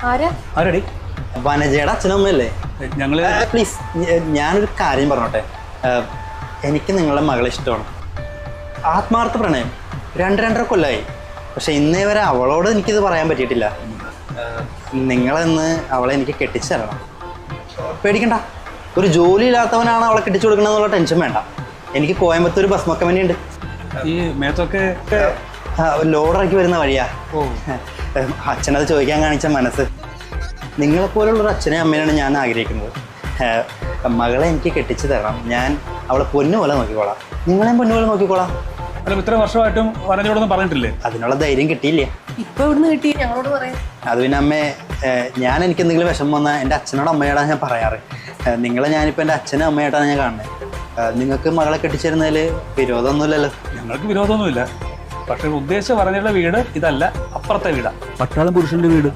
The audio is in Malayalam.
ആരടി? വനജയുടെ അച്ഛനും അമ്മയല്ലേ? ഞങ്ങള് പ്ലീസ്, ഞാനൊരു കാര്യം പറഞ്ഞോട്ടെ. എനിക്ക് നിങ്ങളുടെ മകളെ ഇഷ്ടമാണ്. ആത്മാർത്ഥ പ്രണയം 2-2.5 കൊല്ലമായി. പക്ഷെ ഇന്നേ വരെ അവളോട് എനിക്കിത് പറയാൻ പറ്റിയിട്ടില്ല. നിങ്ങളെന്ന് അവളെ എനിക്ക് കെട്ടിച്ചു തരണം. പേടിക്കണ്ട, ഒരു ജോലി ഇല്ലാത്തവനാണ് അവളെ കെട്ടിച്ചു കൊടുക്കണമെന്നുള്ള ടെൻഷൻ വേണ്ട. എനിക്ക് കോയമ്പത്തൂർ ബസ് മക്കമനിയുണ്ട്. ഈ മേത്തൊക്കെ ലോഡിറക്കി വരുന്ന വഴിയാ. അച്ഛനത് ചോദിക്കാൻ കാണിച്ച മനസ്സ്. നിങ്ങളെപ്പോലുള്ളൊരു അച്ഛനെയും അമ്മേനാണ് ഞാൻ ആഗ്രഹിക്കുന്നത്. മകളെ എനിക്ക് കെട്ടിച്ചു തരണം. ഞാൻ അവളെ പൊന്നുപോലെ നോക്കിക്കോളാം. നിങ്ങളെയും പൊന്നുപോലെ നോക്കിക്കോളാം. അല്ല, ഇത്ര വർഷമായിട്ടും വനജയോടൊന്നും പറഞ്ഞിട്ടില്ലേ? അതിനുള്ള ധൈര്യം കിട്ടിയില്ലേ? ഇപ്പൊ ഇവിടുന്ന് കിട്ടി ഞങ്ങളോട് പറയാം. അത് പിന്നെ അമ്മേ, എനിക്ക് എന്തെങ്കിലും വിഷമം വന്നാൽ എൻ്റെ അച്ഛനോട് അമ്മയോടാണ് ഞാൻ പറയാറ്. നിങ്ങളെ ഞാനിപ്പോൾ എൻ്റെ അച്ഛനും അമ്മയായിട്ടാണ് ഞാൻ കാണുന്നത്. നിങ്ങൾക്ക് മകളെ കെട്ടിച്ചേരുന്നതിൽ വിരോധമൊന്നുമില്ലല്ലോ? ഞങ്ങൾക്ക് വിരോധമൊന്നുമില്ല. പക്ഷെ ഉദ്ദേശിച്ച പറഞ്ഞുള്ള വീട് ഇതല്ല, അപ്പുറത്തെ വീടാ. പട്ടാളം പുരുഷന്റെ വീട്.